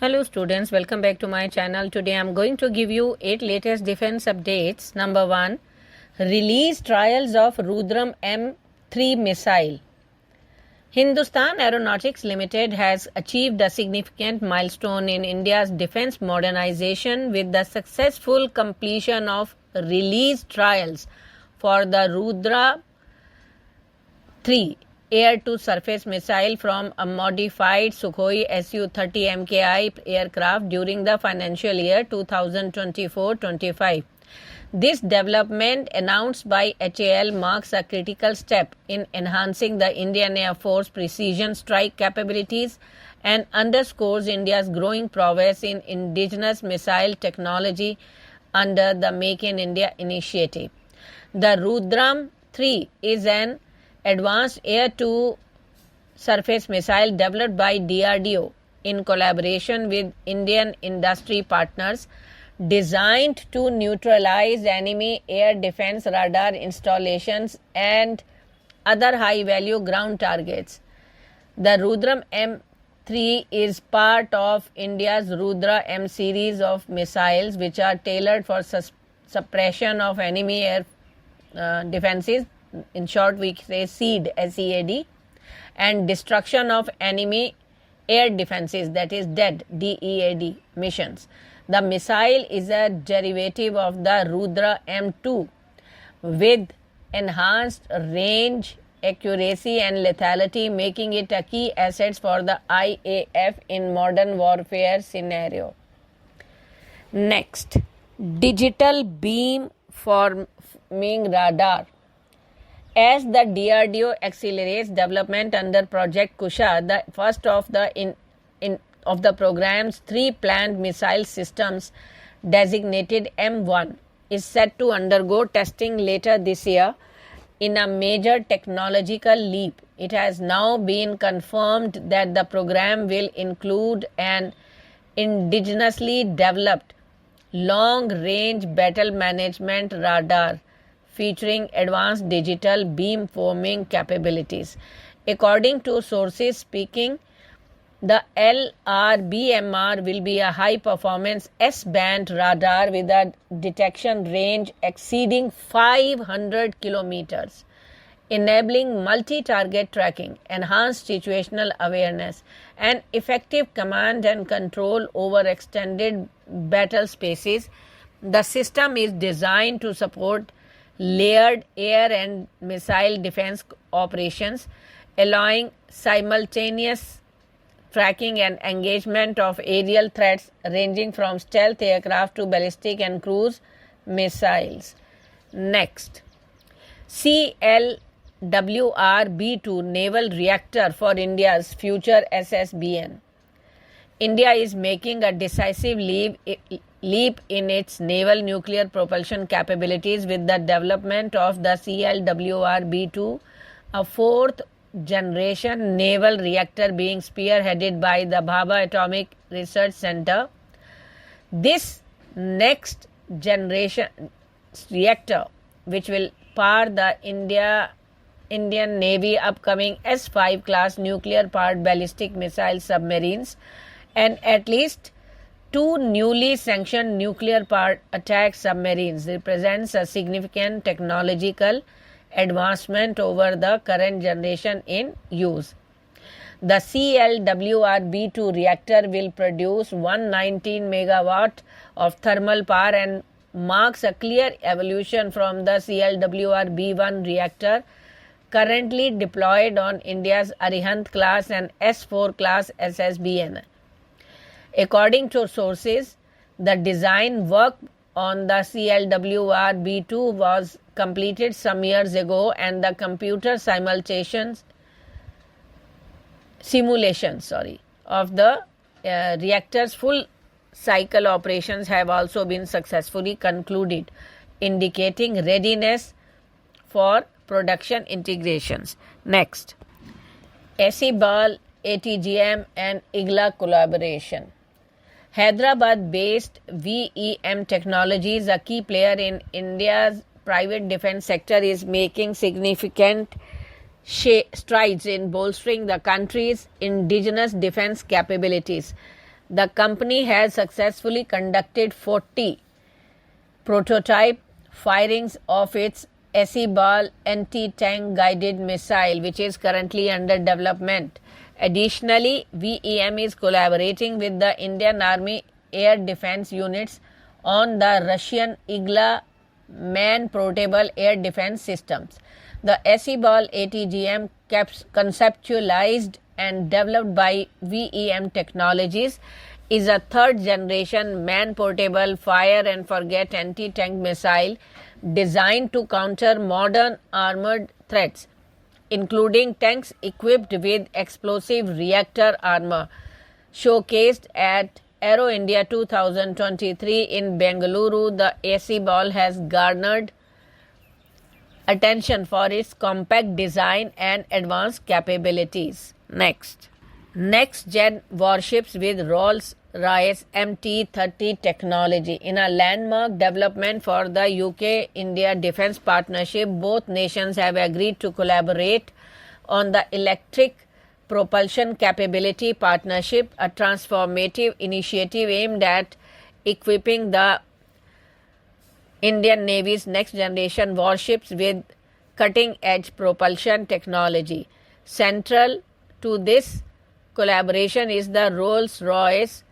Hello students, welcome back to my channel. Today I am going to give you 8 latest defense updates. Number 1, release trials of Rudram M3 missile. Hindustan Aeronautics Limited has achieved a significant milestone in India's defense modernization with the successful completion of release trials for the Rudra 3 air-to-surface missile from a modified Sukhoi Su-30 MKI aircraft during the financial year 2024-25. This development, announced by HAL, marks a critical step in enhancing the Indian Air Force precision strike capabilities and underscores India's growing prowess in indigenous missile technology under the Make in India initiative. The Rudram 3 is an advanced air-to-surface missile developed by DRDO in collaboration with Indian industry partners, designed to neutralize enemy air defense radar installations and other high-value ground targets. The Rudram M3 is part of India's Rudra M series of missiles, which are tailored for suppression of enemy air defenses. In short, we say SEAD, SEAD, and destruction of enemy air defenses, that is DEAD, DEAD missions. The missile is a derivative of the Rudra M2 with enhanced range, accuracy and lethality, making it a key asset for the IAF in modern warfare scenario. Next, digital beam forming radar. As the DRDO accelerates development under Project Kusha, the first of the program's 3 planned missile systems, designated M1, is set to undergo testing later this year. In a major technological leap, it has now been confirmed that the program will include an indigenously developed long-range battle management radar featuring advanced digital beam forming capabilities. According to sources speaking, the LRBMR will be a high-performance S-band radar with a detection range exceeding 500 kilometers, enabling multi-target tracking, enhanced situational awareness, and effective command and control over extended battle spaces. The system is designed to support layered air and missile defense operations, allowing simultaneous tracking and engagement of aerial threats ranging from stealth aircraft to ballistic and cruise missiles. Next, CLWR-B2 naval reactor for India's future SSBN. India is making a decisive leap in its naval nuclear propulsion capabilities with the development of the CLWR-B2, a 4th generation naval reactor being spearheaded by the Bhabha Atomic Research Center. This next generation reactor, which will power the Indian Navy upcoming S5 class nuclear powered ballistic missile submarines and at least 2 newly sanctioned nuclear powered attack submarines, represents a significant technological advancement over the current generation in use. The CLWR-B2 reactor will produce 119 megawatt of thermal power and marks a clear evolution from the CLWR-B1 reactor currently deployed on India's Arihant class and S4 class SSBN. According to sources, the design work on the CLWR-B2 was completed some years ago, and the computer simulations of the reactor's full cycle operations have also been successfully concluded, indicating readiness for production integrations. Next, ACBAL, ATGM and IGLA collaboration. Hyderabad-based VEM Technologies, a key player in India's private defense sector, is making significant strides in bolstering the country's indigenous defense capabilities. The company has successfully conducted 40 prototype firings of its Esibal anti-tank guided missile, which is currently under development. Additionally, VEM is collaborating with the Indian Army Air Defense Units on the Russian Igla man-portable air defense systems. The Esibal ATGM, conceptualized and developed by VEM Technologies, is a third-generation man-portable fire-and-forget anti-tank missile designed to counter modern armored threats, including tanks equipped with explosive reactor armor. Showcased at Aero India 2023 in Bengaluru, the Esibal has garnered attention for its compact design and advanced capabilities. Next-gen warships with Rolls-Royce MT-30 technology. In a landmark development for the UK-India Defence Partnership, both nations have agreed to collaborate on the Electric Propulsion Capability Partnership, a transformative initiative aimed at equipping the Indian Navy's next-generation warships with cutting-edge propulsion technology. Central to this collaboration is the Rolls-Royce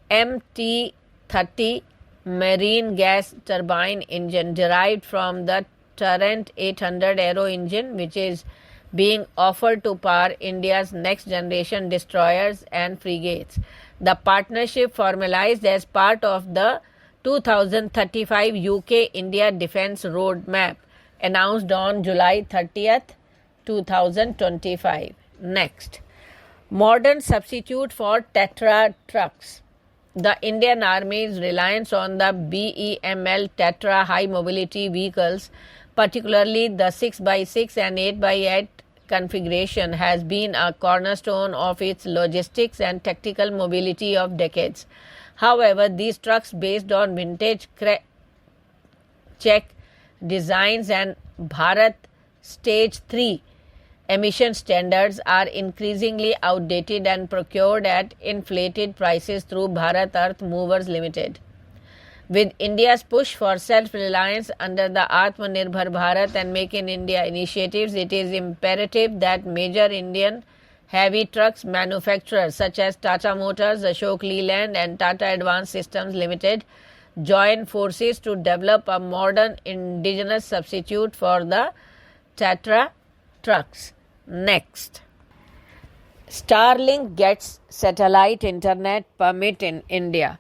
MT-30 marine gas turbine engine derived from the Tarrant 800 aero engine, which is being offered to power India's next-generation destroyers and frigates. The partnership, formalized as part of the 2035 UK-India Defence Roadmap, announced on July 30th, 2025. Next, modern substitute for Tatra trucks. The Indian Army's reliance on the BEML Tatra high mobility vehicles, particularly the 6x6 and 8x8 configuration, has been a cornerstone of its logistics and tactical mobility of decades. However, these trucks, based on vintage Czech designs and Bharat Stage 3 emission standards, are increasingly outdated and procured at inflated prices through Bharat Earth Movers Limited. With India's push for self-reliance under the Atmanirbhar Bharat and Make in India initiatives, it is imperative that major Indian heavy trucks manufacturers such as Tata Motors, Ashok Leyland and Tata Advanced Systems Limited join forces to develop a modern indigenous substitute for the Tatra trucks. Next, Starlink gets satellite internet permit in India.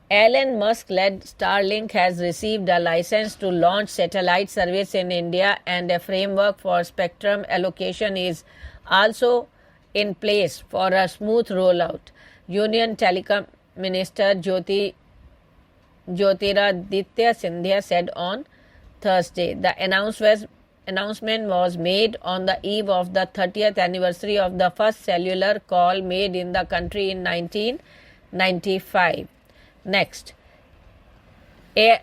Elon Musk-led Starlink has received a license to launch satellite service in India, and a framework for spectrum allocation is also in place for a smooth rollout. Union Telecom Minister Jyotiraditya Scindia said on Thursday. The announcement was made on the eve of the 30th anniversary of the first cellular call made in the country in 1995. Next, a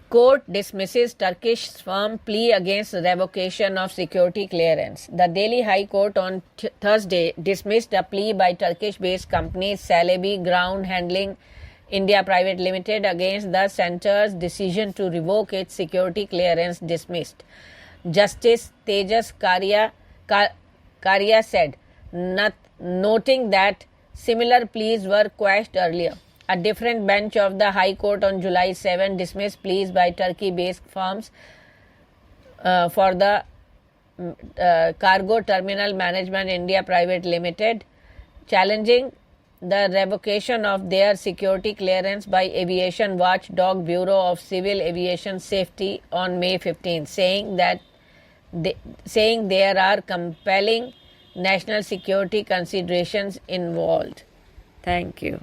court dismisses Turkish firm plea against revocation of security clearance. The Delhi High Court on Thursday dismissed a plea by Turkish-based company Celebi Ground Handling India Private Limited against the centre's decision to revoke its security clearance. Dismissed. Justice Tejas Karia said, noting that similar pleas were quashed earlier. A different bench of the High Court on July 7 dismissed pleas by Turkey-based firms for the Cargo Terminal Management India Private Limited, challenging the revocation of their security clearance by Aviation Watchdog Bureau of Civil Aviation Safety on May 15, saying there are compelling national security considerations involved. Thank you.